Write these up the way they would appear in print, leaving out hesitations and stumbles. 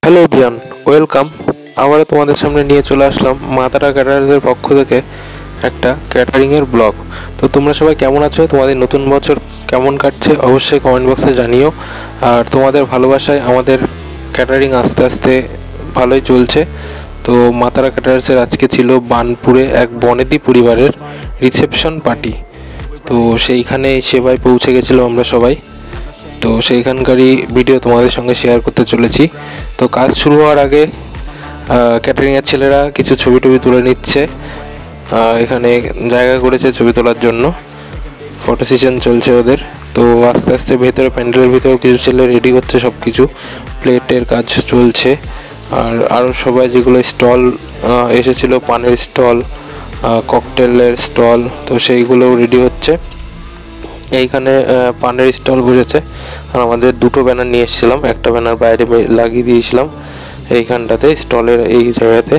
Hello everyone, welcome. আবারও তোমাদের সামনে নিয়ে চলে আসলাম মা তারা ক্যাটারার্সের পক্ষ থেকে একটা ক্যাটারিংয়ের ব্লগ। তো তোমরা সবাই কেমন আছো? তোমাদের নতুন বছর কেমন কাটছে অবশ্যই কমেন্ট বক্সে জানিও। আর তোমাদের ভালোবাসায় আমাদের ক্যাটারিং আস্তে আস্তে ভালোই চলছে। তো মা তারা ক্যাটারার্সের আজকে ছিল বার্নপুরে এক বনেদি পরিবারের রিসেপশন পার্টি। তো সেইখানে সেবায় পৌঁছে গেছিলো আমরা সবাই। তো সেইখানকারই ভিডিও তোমাদের সঙ্গে শেয়ার করতে চলেছি। তো কাজ শুরু হওয়ার আগে ক্যাটারিংয়ের ছেলেরা কিছু ছবি টবি তুলে নিচ্ছে। এখানে জায়গা করেছে ছবি তোলার জন্য, ফটো সেশন চলছে ওদের। তো আস্তে আস্তে ভেতরে প্যান্ডেলের ভিতরেও কিছু ছেলে রেডি করছে, সব কিছু প্লেটের কাজ চলছে। আর আরও সবাই যেগুলো স্টল এসেছিলো, পানের স্টল, ককটেলের স্টল, তো সেইগুলোও রেডি হচ্ছে। এইখানে পানের স্টল বসেছে। আর আমাদের দুটো ব্যানার নিয়ে এসেছিলাম, একটা ব্যানার বাইরে লাগিয়ে দিয়েছিলাম এইখানটাতে স্টলের এই জায়গাতে।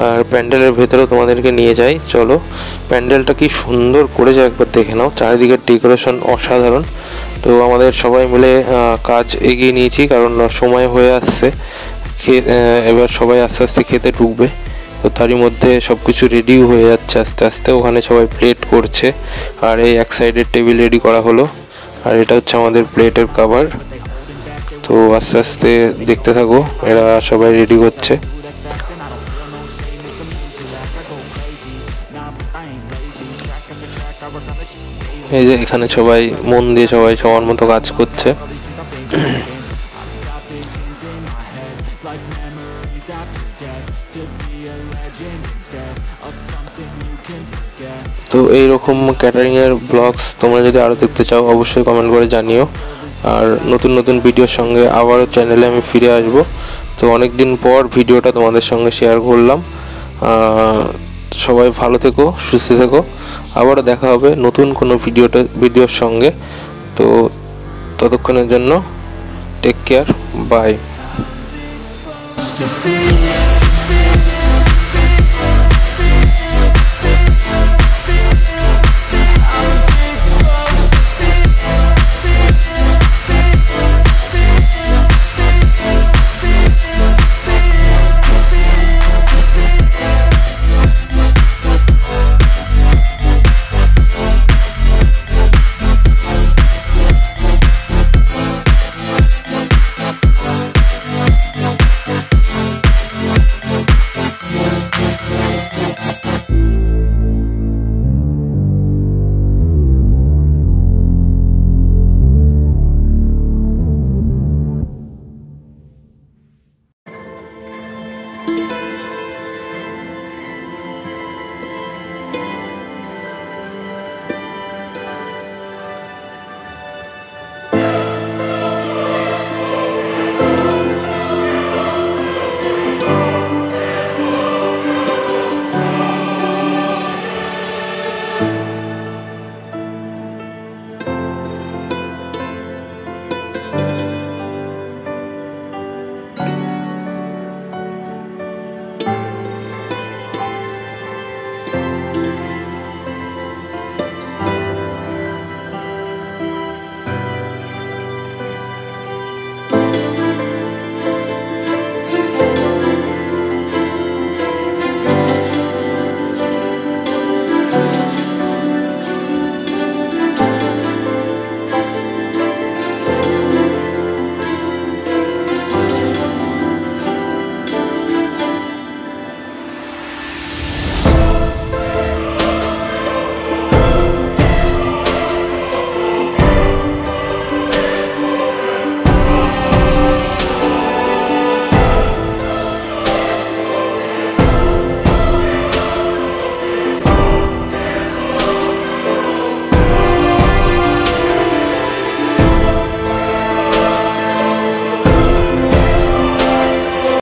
আর প্যান্ডেলের ভেতরেও তোমাদেরকে নিয়ে যাই, চলো। প্যান্ডেলটা কি সুন্দর করেছে একবার দেখে নাও, চারিদিকের ডেকোরেশন অসাধারণ। তো আমাদের সবাই মিলে কাজ এগিয়ে নিয়েছি, কারণ সময় হয়ে আসছে। এবার সবাই আস্তে আস্তে খেতে ঢুকবে। তো তারই মধ্যে সব কিছু রেডিও হয়ে যাচ্ছে আস্তে আস্তে। ওখানে সবাই প্লেট করছে, আর এই এক সাইডের টেবিল রেডি করা হলো। আর এটা হচ্ছে আমাদের প্লেটের কভার। তো আস্তে আস্তে দেখতে থাকো, এরা সবাই রেডি করছে। এই যে এখানে সবাই মন দিয়ে সবাই সবার মতো কাজ করছে। তো এইরকম ক্যাটারিংয়ের ব্লগস তোমরা যদি আরও দেখতে চাও অবশ্যই কমেন্ট করে জানিও। আর নতুন নতুন ভিডিওর সঙ্গে আবারও চ্যানেলে আমি ফিরে আসব। তো অনেক দিন পর ভিডিওটা তোমাদের সঙ্গে শেয়ার করলাম। সবাই ভালো থেকো, সুস্থ থেকো। আবারও দেখা হবে নতুন কোনো ভিডিওর সঙ্গে। তো ততক্ষণের জন্য টেক কেয়ার, বাই।